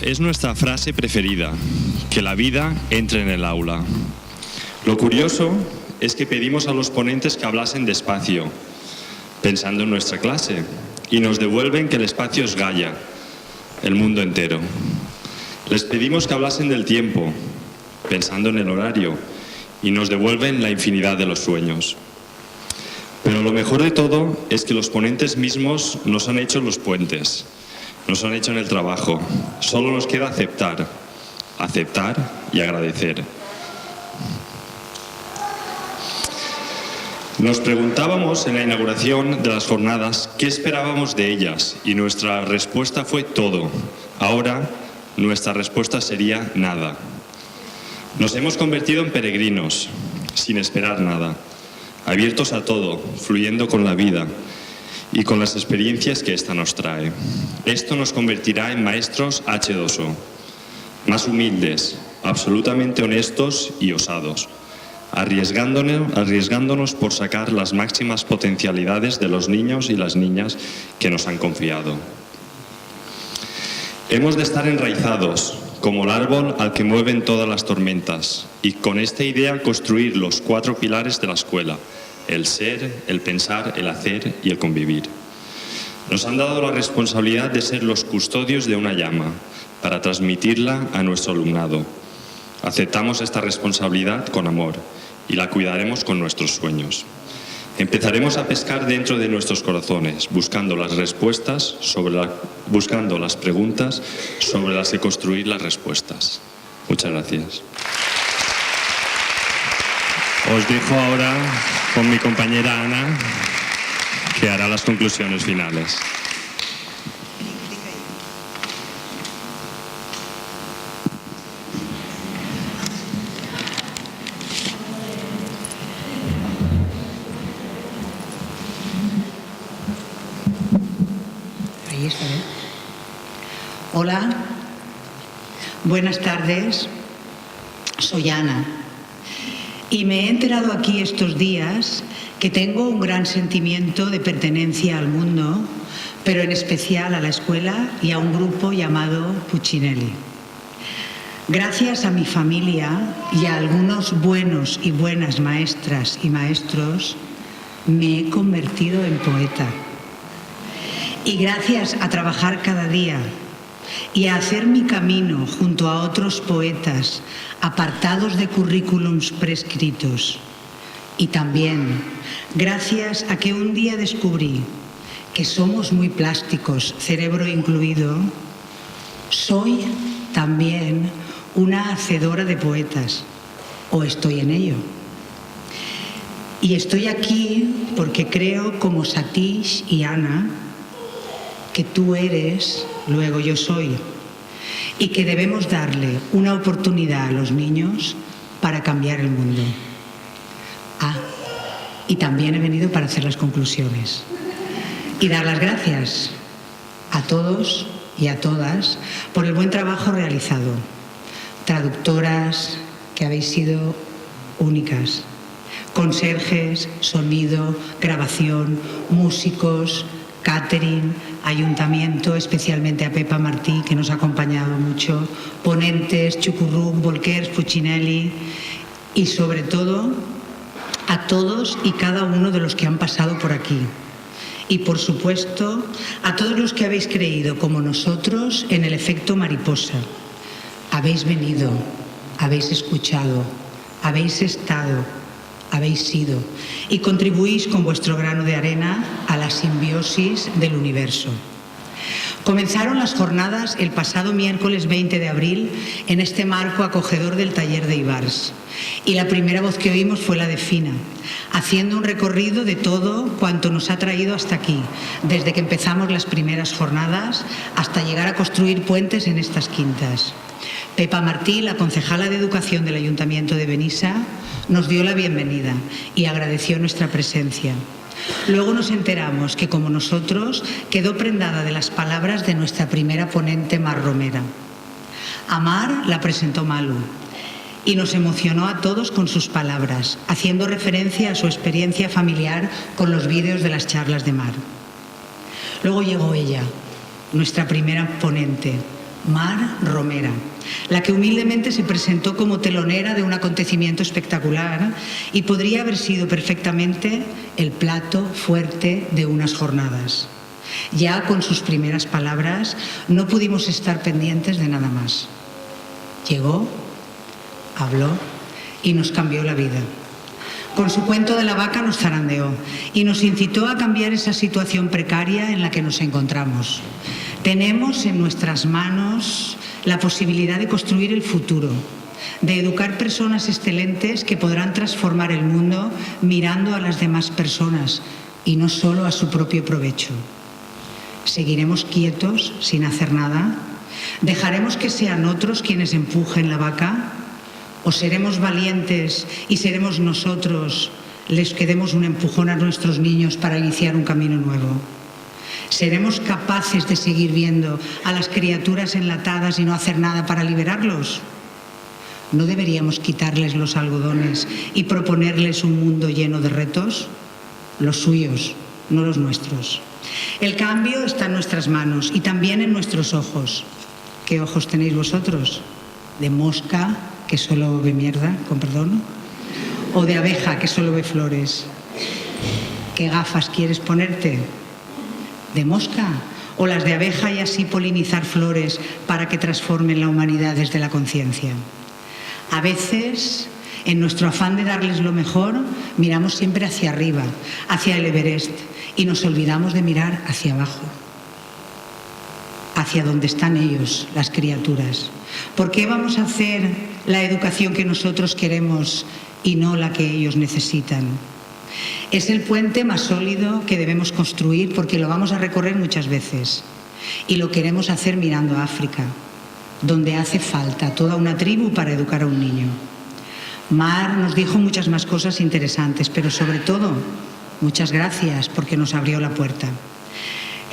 Es nuestra frase preferida, que la vida entre en el aula. Lo curioso es que pedimos a los ponentes que hablasen despacio, pensando en nuestra clase, y nos devuelven que el espacio es Gaia, el mundo entero. Les pedimos que hablasen del tiempo, pensando en el horario, y nos devuelven la infinidad de los sueños. Pero lo mejor de todo es que los ponentes mismos nos han hecho los puentes. Nos han hecho en el trabajo. Solo nos queda aceptar y agradecer. Nos preguntábamos en la inauguración de las jornadas qué esperábamos de ellas y nuestra respuesta fue todo. Ahora nuestra respuesta sería nada. Nos hemos convertido en peregrinos, sin esperar nada, abiertos a todo, fluyendo con la vida y con las experiencias que ésta nos trae. Esto nos convertirá en maestros H2O, más humildes, absolutamente honestos y osados, arriesgándonos por sacar las máximas potencialidades de los niños y las niñas que nos han confiado. Hemos de estar enraizados, como el árbol al que mueven todas las tormentas, y con esta idea construir los 4 pilares de la escuela: el ser, el pensar, el hacer y el convivir. Nos han dado la responsabilidad de ser los custodios de una llama para transmitirla a nuestro alumnado. Aceptamos esta responsabilidad con amor y la cuidaremos con nuestros sueños. Empezaremos a pescar dentro de nuestros corazones, buscando las preguntas sobre las que construir las respuestas. Muchas gracias. Os dejo ahora con mi compañera Ana, que hará las conclusiones finales. Ahí está, ¿eh? Hola, buenas tardes. Soy Ana. Y me he enterado aquí estos días que tengo un gran sentimiento de pertenencia al mundo, pero en especial a la escuela y a un grupo llamado Puccinelli. Gracias a mi familia y a algunos buenos y buenas maestras y maestros, me he convertido en poeta. Y gracias a trabajar cada día y a hacer mi camino junto a otros poetas apartados de currículums prescritos. Y también gracias a que un día descubrí que somos muy plásticos, cerebro incluido, soy también una hacedora de poetas, o estoy en ello. Y estoy aquí porque creo, como Satish y Ana, que tú eres, luego yo soy, y que debemos darle una oportunidad a los niños para cambiar el mundo. Y también he venido para hacer las conclusiones y dar las gracias a todos y a todas por el buen trabajo realizado. Traductoras, que habéis sido únicas, conserjes, sonido, grabación, músicos, catering, ayuntamiento, especialmente a Pepa Martí, que nos ha acompañado mucho, ponentes, Chucurruc, Bolquers, Puccinelli, y sobre todo a todos y cada uno de los que han pasado por aquí. Y por supuesto a todos los que habéis creído, como nosotros, en el efecto mariposa. Habéis venido, habéis escuchado, habéis estado, habéis sido y contribuís con vuestro grano de arena a la simbiosis del universo. Comenzaron las jornadas el pasado miércoles 20 de abril en este marco acogedor del taller de Ibars. Y la primera voz que oímos fue la de Fina, haciendo un recorrido de todo cuanto nos ha traído hasta aquí, desde que empezamos las primeras jornadas hasta llegar a construir puentes en estas quintas. Pepa Martí, la concejala de Educación del Ayuntamiento de Benissa, nos dio la bienvenida y agradeció nuestra presencia. Luego nos enteramos que, como nosotros, quedó prendada de las palabras de nuestra primera ponente, Mar Romera. A Mar la presentó Malu y nos emocionó a todos con sus palabras, haciendo referencia a su experiencia familiar con los vídeos de las charlas de Mar. Luego llegó ella, nuestra primera ponente, Mar Romera, la que humildemente se presentó como telonera de un acontecimiento espectacular y podría haber sido perfectamente el plato fuerte de unas jornadas. Ya con sus primeras palabras no pudimos estar pendientes de nada más. Llegó, habló y nos cambió la vida. Con su cuento de la vaca nos zarandeó y nos incitó a cambiar esa situación precaria en la que nos encontramos. Tenemos en nuestras manos la posibilidad de construir el futuro, de educar personas excelentes que podrán transformar el mundo mirando a las demás personas y no solo a su propio provecho. ¿Seguiremos quietos sin hacer nada? ¿Dejaremos que sean otros quienes empujen la vaca? ¿O seremos valientes y seremos nosotros los que demos un empujón a nuestros niños para iniciar un camino nuevo? ¿Seremos capaces de seguir viendo a las criaturas enlatadas y no hacer nada para liberarlos? ¿No deberíamos quitarles los algodones y proponerles un mundo lleno de retos? Los suyos, no los nuestros. El cambio está en nuestras manos y también en nuestros ojos. ¿Qué ojos tenéis vosotros? ¿De mosca, que solo ve mierda, con perdón? ¿O de abeja, que solo ve flores? ¿Qué gafas quieres ponerte? ¿De mosca o las de abeja y así polinizar flores para que transformen la humanidad desde la conciencia? A veces, en nuestro afán de darles lo mejor, miramos siempre hacia arriba, hacia el Everest, y nos olvidamos de mirar hacia abajo, hacia donde están ellos, las criaturas. ¿Por qué vamos a hacer la educación que nosotros queremos y no la que ellos necesitan? Es el puente más sólido que debemos construir porque lo vamos a recorrer muchas veces y lo queremos hacer mirando a África, donde hace falta toda una tribu para educar a un niño. Mar nos dijo muchas más cosas interesantes, pero sobre todo, muchas gracias porque nos abrió la puerta.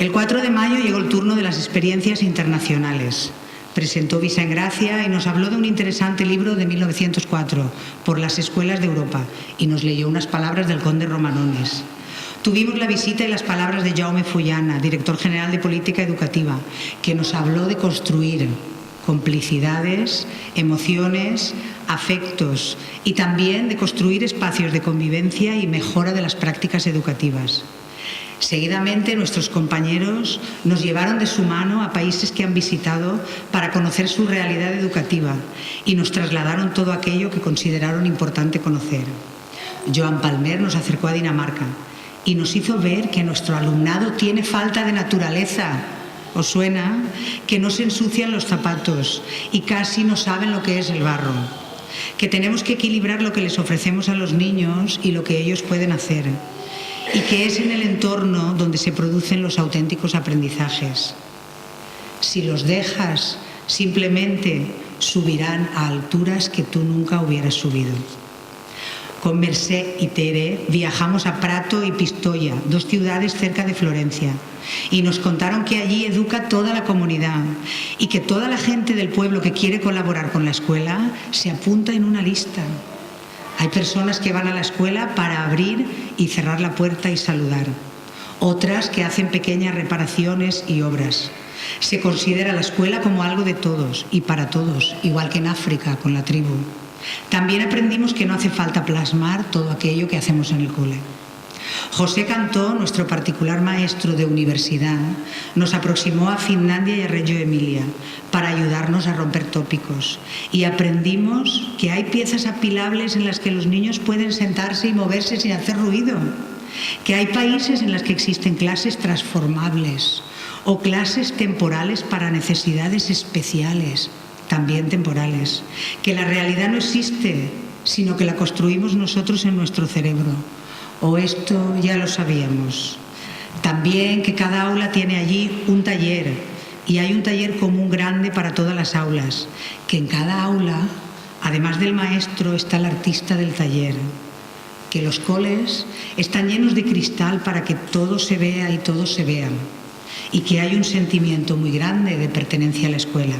El 4 de mayo llegó el turno de las experiencias internacionales. Presentó Visa en Gracia y nos habló de un interesante libro de 1904, Por las escuelas de Europa, y nos leyó unas palabras del conde Romanones. Tuvimos la visita y las palabras de Jaume Fullana, director general de Política Educativa, que nos habló de construir complicidades, emociones, afectos y también de construir espacios de convivencia y mejora de las prácticas educativas. Seguidamente, nuestros compañeros nos llevaron de su mano a países que han visitado para conocer su realidad educativa y nos trasladaron todo aquello que consideraron importante conocer. Joan Palmer nos acercó a Dinamarca y nos hizo ver que nuestro alumnado tiene falta de naturaleza. ¿Os suena? Que no se ensucian los zapatos y casi no saben lo que es el barro. Que tenemos que equilibrar lo que les ofrecemos a los niños y lo que ellos pueden hacer. Y que es en el entorno donde se producen los auténticos aprendizajes. Si los dejas, simplemente subirán a alturas que tú nunca hubieras subido. Con Mercè y Tere viajamos a Prato y Pistoia, 2 ciudades cerca de Florencia, y nos contaron que allí educa toda la comunidad y que toda la gente del pueblo que quiere colaborar con la escuela se apunta en una lista. Hay personas que van a la escuela para abrir y cerrar la puerta y saludar. Otras que hacen pequeñas reparaciones y obras. Se considera la escuela como algo de todos y para todos, igual que en África con la tribu. También aprendimos que no hace falta plasmar todo aquello que hacemos en el cole. José Cantó, nuestro particular maestro de universidad, nos aproximó a Finlandia y a Reggio Emilia para ayudarnos a romper tópicos y aprendimos que hay piezas apilables en las que los niños pueden sentarse y moverse sin hacer ruido, que hay países en los que existen clases transformables o clases temporales para necesidades especiales, también temporales, que la realidad no existe, sino que la construimos nosotros en nuestro cerebro. O esto ya lo sabíamos. También que cada aula tiene allí un taller, y hay un taller común grande para todas las aulas, que en cada aula, además del maestro, está el artista del taller, que los coles están llenos de cristal para que todo se vea y todos se vean, y que hay un sentimiento muy grande de pertenencia a la escuela.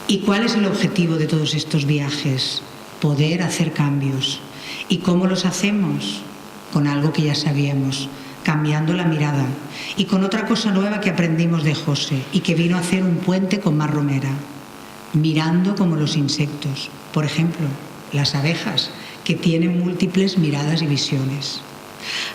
¿Y cuál es el objetivo de todos estos viajes? Poder hacer cambios. ¿Y cómo los hacemos? Con algo que ya sabíamos, cambiando la mirada, y con otra cosa nueva que aprendimos de José y que vino a hacer un puente con Mar Romera, mirando como los insectos, por ejemplo, las abejas, que tienen múltiples miradas y visiones.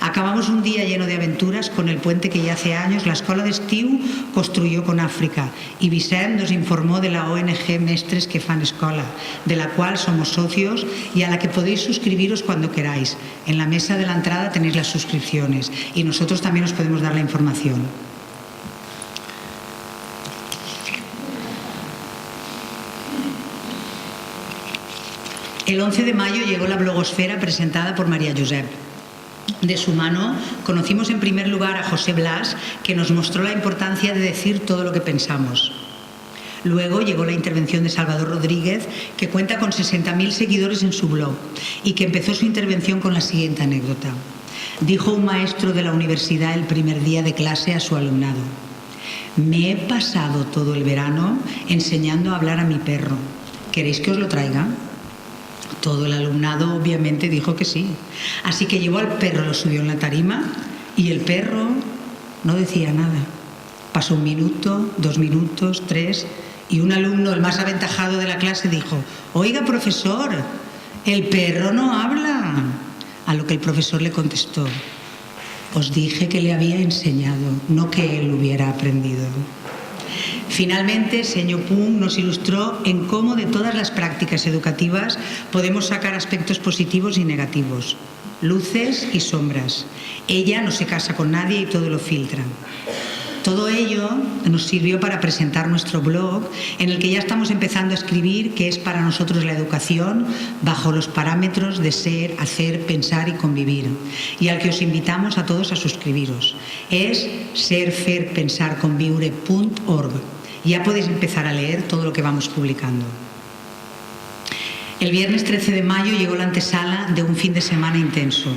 Acabamos un día lleno de aventuras con el puente que ya hace años la Escola d'Estiu construyó con África, y Vicent nos informó de la ONG Mestres que fan Escola, de la cual somos socios y a la que podéis suscribiros cuando queráis. En la mesa de la entrada tenéis las suscripciones y nosotros también os podemos dar la información. El 11 de mayo llegó la blogosfera presentada por María Josep. De su mano conocimos en primer lugar a José Blas, que nos mostró la importancia de decir todo lo que pensamos. Luego llegó la intervención de Salvador Rodríguez, que cuenta con 60.000 seguidores en su blog y que empezó su intervención con la siguiente anécdota. Dijo un maestro de la universidad el primer día de clase a su alumnado: me he pasado todo el verano enseñando a hablar a mi perro. ¿Queréis que os lo traiga? Todo el alumnado obviamente dijo que sí. Así que llevó al perro, lo subió en la tarima y el perro no decía nada. Pasó 1 minuto, 2 minutos, 3, y un alumno, el más aventajado de la clase, dijo: oiga, profesor, el perro no habla. A lo que el profesor le contestó: os dije que le había enseñado, no que él hubiera aprendido. Finalmente, Señor Pum nos ilustró en cómo de todas las prácticas educativas podemos sacar aspectos positivos y negativos, luces y sombras. Ella no se casa con nadie y todo lo filtra. Todo ello nos sirvió para presentar nuestro blog, en el que ya estamos empezando a escribir qué es para nosotros la educación bajo los parámetros de ser, hacer, pensar y convivir, y al que os invitamos a todos a suscribiros. Es serferpensarconviure.org. Ya podéis empezar a leer todo lo que vamos publicando. El viernes 13 de mayo llegó la antesala de un fin de semana intenso.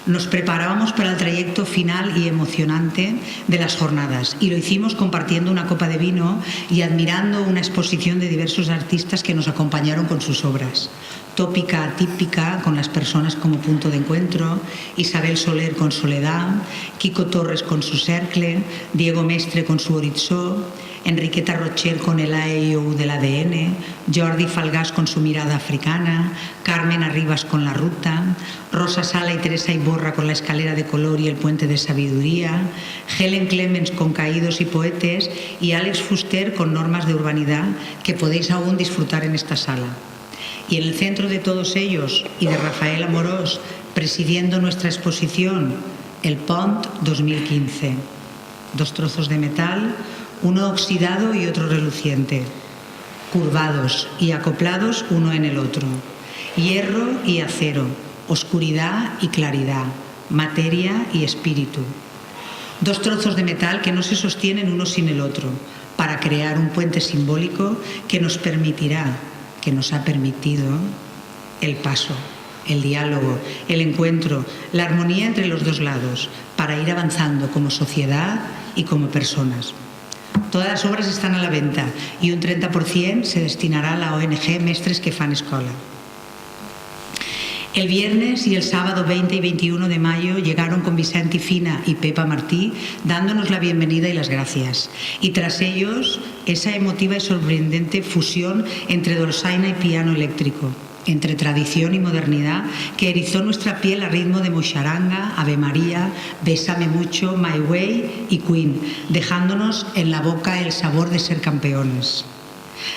Nos preparábamos para el trayecto final y emocionante de las jornadas, y lo hicimos compartiendo una copa de vino y admirando una exposición de diversos artistas que nos acompañaron con sus obras. Tópica, atípica, con las personas como punto de encuentro, Isabel Soler con Soledad, Kiko Torres con su Cercle, Diego Mestre con su Horitzó, Enriqueta Rocher con el AEU del ADN, Jordi Falgás con su mirada africana, Carmen Arribas con la ruta, Rosa Sala y Teresa Iborra con la escalera de color y el puente de sabiduría, Helen Clemens con Caídos y Poetes y Alex Fuster con normas de urbanidad, que podéis aún disfrutar en esta sala. Y en el centro de todos ellos, y de Rafael Amorós presidiendo nuestra exposición, el Pont 2015. 2 trozos de metal, uno oxidado y otro reluciente, curvados y acoplados uno en el otro, hierro y acero, oscuridad y claridad, materia y espíritu. 2 trozos de metal que no se sostienen uno sin el otro, para crear un puente simbólico que nos permitirá, que nos ha permitido, el paso, el diálogo, el encuentro, la armonía entre los dos lados, para ir avanzando como sociedad y como personas. Todas las obras están a la venta y un 30% se destinará a la ONG Mestres que fan Escola. El viernes y el sábado 20 y 21 de mayo llegaron con Vicente Fina y Pepa Martí dándonos la bienvenida y las gracias. Y tras ellos, esa emotiva y sorprendente fusión entre dolzaina y piano eléctrico, entre tradición y modernidad, que erizó nuestra piel a ritmo de Mocharanga, Ave María, Bésame Mucho, My Way y Queen, dejándonos en la boca el sabor de ser campeones.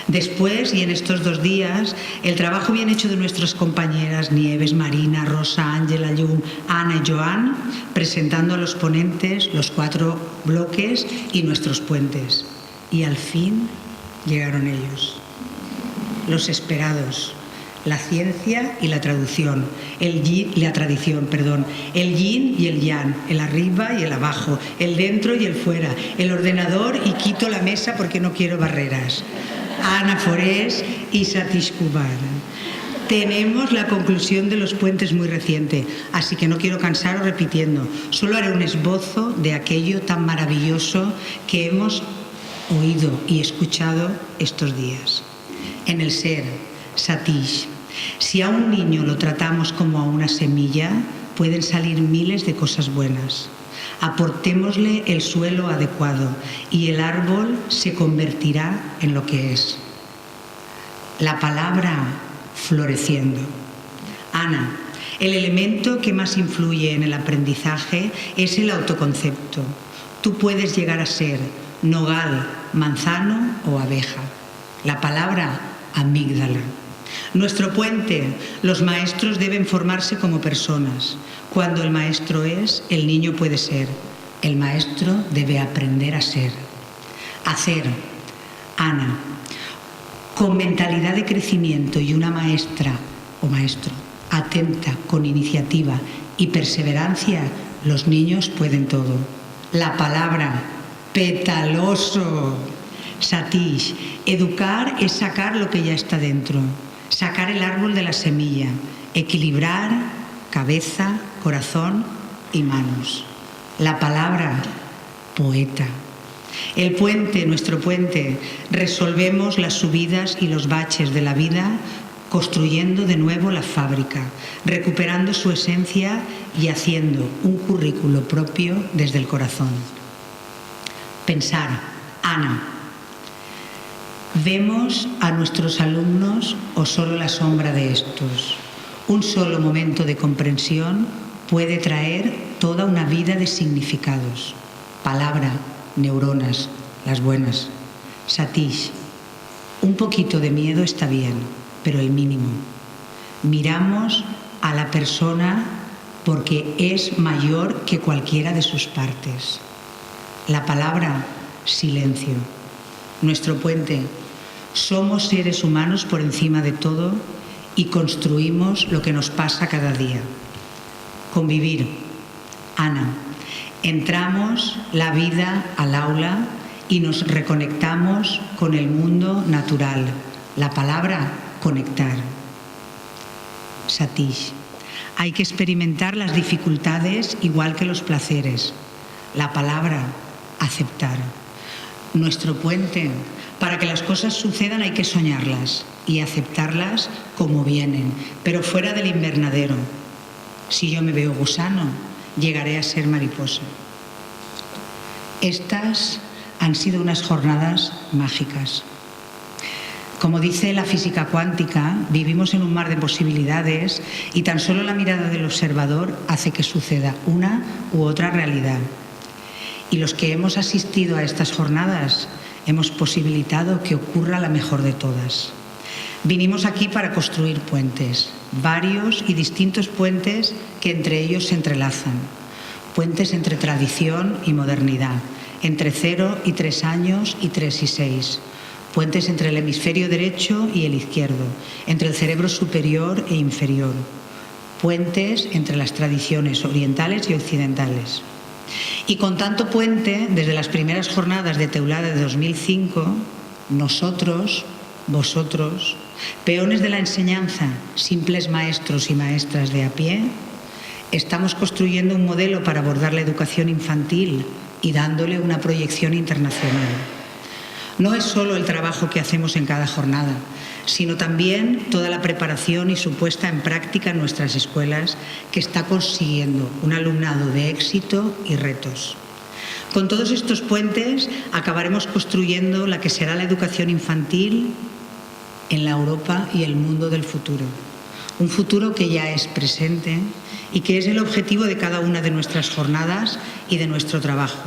Después, y en estos 2 días, el trabajo bien hecho de nuestras compañeras Nieves, Marina, Rosa, Ángela, Llum, Ana y Joan, presentando a los ponentes los 4 bloques y nuestros puentes. Y al fin llegaron ellos, los esperados. La ciencia y la tradición, el yin y el yang, el arriba y el abajo, el dentro y el fuera, el ordenador y quito la mesa porque no quiero barreras. Ana Forés y Satish Kumar. Tenemos la conclusión de los puentes muy reciente, así que no quiero cansaros repitiendo. Solo haré un esbozo de aquello tan maravilloso que hemos oído y escuchado estos días. En el ser, Satish, si a un niño lo tratamos como a una semilla, pueden salir miles de cosas buenas. Aportémosle el suelo adecuado y el árbol se convertirá en lo que es. La palabra floreciendo. Ana, el elemento que más influye en el aprendizaje es el autoconcepto. Tú puedes llegar a ser nogal, manzano o abeja. La palabra amígdala. Nuestro puente, los maestros deben formarse como personas. Cuando el maestro es, el niño puede ser. El maestro debe aprender a ser. Hacer. Ana, con mentalidad de crecimiento y una maestra o maestro atenta, con iniciativa y perseverancia, los niños pueden todo. La palabra petaloso. Satish, educar es sacar lo que ya está dentro. Sacar el árbol de la semilla, equilibrar cabeza, corazón y manos. La palabra poeta. El puente, nuestro puente, resolvemos las subidas y los baches de la vida construyendo de nuevo la fábrica, recuperando su esencia y haciendo un currículo propio desde el corazón. Pensar. Ana. ¿Vemos a nuestros alumnos o solo la sombra de estos? Un solo momento de comprensión puede traer toda una vida de significados. Palabra, neuronas, las buenas. Satish, un poquito de miedo está bien, pero el mínimo. Miramos a la persona porque es mayor que cualquiera de sus partes. La palabra silencio. Nuestro puente. Somos seres humanos por encima de todo y construimos lo que nos pasa cada día. Convivir. Ana. Entramos la vida al aula y nos reconectamos con el mundo natural. La palabra conectar. Satish. Hay que experimentar las dificultades igual que los placeres. La palabra aceptar. Nuestro puente. Para que las cosas sucedan hay que soñarlas y aceptarlas como vienen, pero fuera del invernadero. Si yo me veo gusano, llegaré a ser mariposa. Estas han sido unas jornadas mágicas. Como dice la física cuántica, vivimos en un mar de posibilidades y tan solo la mirada del observador hace que suceda una u otra realidad. Y los que hemos asistido a estas jornadas hemos posibilitado que ocurra la mejor de todas. Vinimos aquí para construir puentes, varios y distintos puentes que entre ellos se entrelazan. Puentes entre tradición y modernidad, entre 0 y 3 años y 3 y 6. Puentes entre el hemisferio derecho y el izquierdo, entre el cerebro superior e inferior. Puentes entre las tradiciones orientales y occidentales. Y con tanto puente, desde las primeras jornadas de Teulada de 2005, nosotros, vosotros, peones de la enseñanza, simples maestros y maestras de a pie, estamos construyendo un modelo para abordar la educación infantil y dándole una proyección internacional. No es solo el trabajo que hacemos en cada jornada, sino también toda la preparación y su puesta en práctica en nuestras escuelas que está consiguiendo un alumnado de éxito y retos. Con todos estos puentes acabaremos construyendo la que será la educación infantil en la Europa y el mundo del futuro. Un futuro que ya es presente y que es el objetivo de cada una de nuestras jornadas y de nuestro trabajo.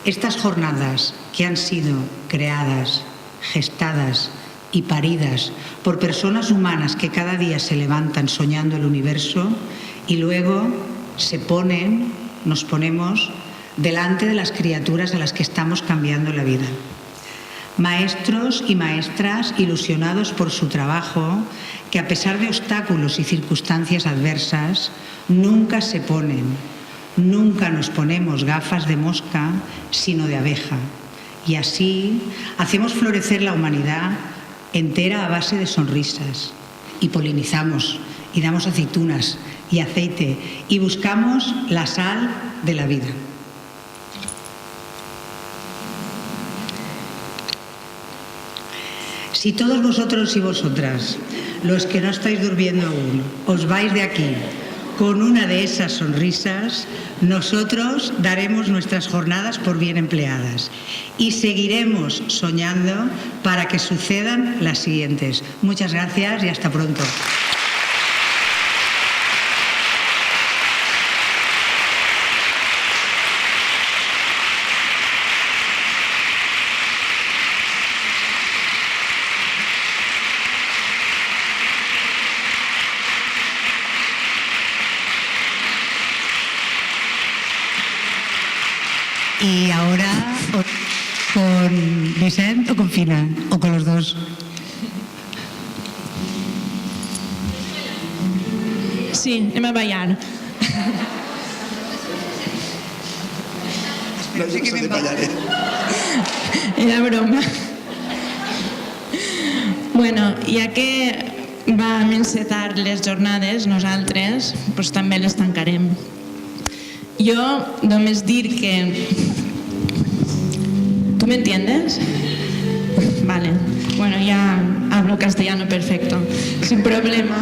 Estas jornadas que han sido creadas, gestadas y paridas por personas humanas que cada día se levantan soñando el universo y luego nos ponemos delante de las criaturas a las que estamos cambiando la vida. Maestros y maestras ilusionados por su trabajo, que a pesar de obstáculos y circunstancias adversas, nunca se ponen, nunca nos ponemos gafas de mosca, sino de abeja. Y así hacemos florecer la humanidad entera a base de sonrisas. Y polinizamos, y damos aceitunas y aceite, y buscamos la sal de la vida. Si todos vosotros y vosotras, los que no estáis durmiendo aún, os vais de aquí con una de esas sonrisas, nosotros daremos nuestras jornadas por bien empleadas y seguiremos soñando para que sucedan las siguientes. Muchas gracias y hasta pronto. Y ahora con Vicent o con Fina, o con los dos. Sí, anem a ballar. No, yo no soy de ballaré. Era broma. Bueno, ja que vam encetar les jornades, nosaltres doncs també les tancarem. Jo només dir que... ¿Tú me entiendes? Vale. Bueno, ya hablo castellano perfecto, sin problema.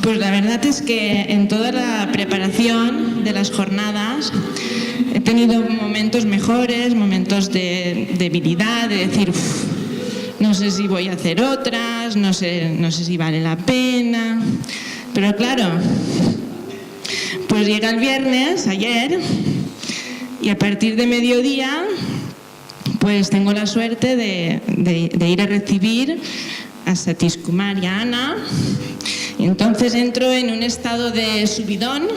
Pues la verdad es que en toda la preparación de las jornadas he tenido momentos mejores, momentos de debilidad, de decir, no sé si voy a hacer otras, no sé si vale la pena. Pero claro, pues llega el viernes, ayer, y a partir de mediodía, pues tengo la suerte de ir a recibir a Satish Kumar y a Ana. Y entonces entro en un estado de subidón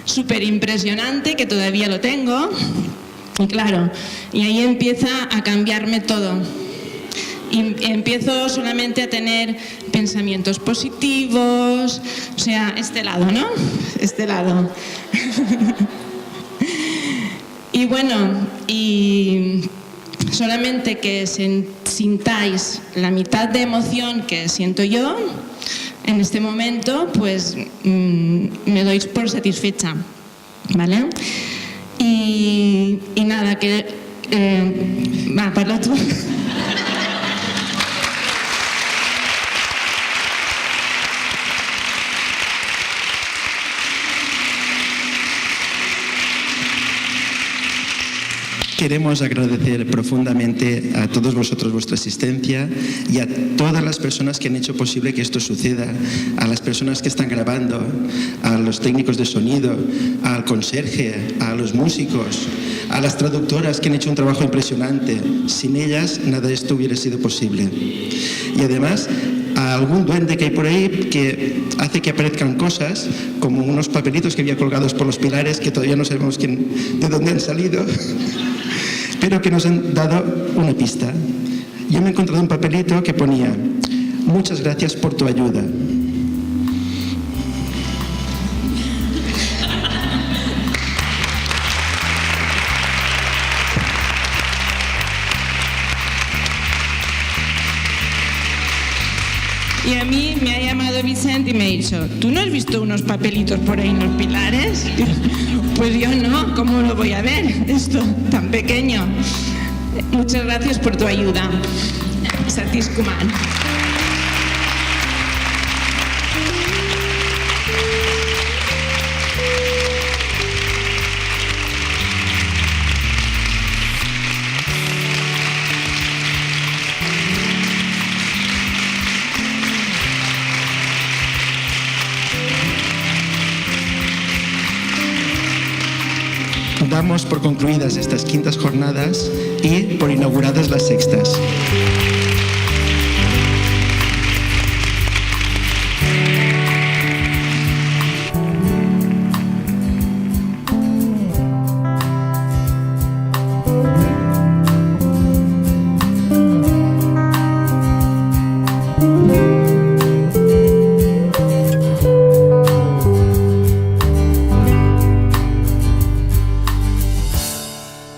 súper impresionante, que todavía lo tengo. Y claro, y ahí empieza a cambiarme todo. Y empiezo solamente a tener pensamientos positivos, o sea, este lado, ¿no? Este lado. Y bueno, y solamente que sintáis la mitad de emoción que siento yo en este momento, pues me doy por satisfecha, ¿vale? Y nada, que... va, parla tú. Queremos agradecer profundamente a todos vosotros vuestra asistencia y a todas las personas que han hecho posible que esto suceda, a las personas que están grabando, a los técnicos de sonido, al conserje, a los músicos, a las traductoras que han hecho un trabajo impresionante. Sin ellas nada de esto hubiera sido posible. Y además a algún duende que hay por ahí que hace que aparezcan cosas como unos papelitos que había colgados por los pilares que todavía no sabemos de dónde han salido, pero que nos han dado una pista. Yo me he encontrado un papelito que ponía: muchas gracias por tu ayuda. Y a mí me ha llamado Vicente y me ha dicho, ¿tú no has visto unos papelitos por ahí en los pilares? Pues yo no, ¿cómo lo voy a ver? Esto tan pequeño. Muchas gracias por tu ayuda, Satish Kumar. damos por concluidas estas quintas jornadas y por inauguradas las sextas.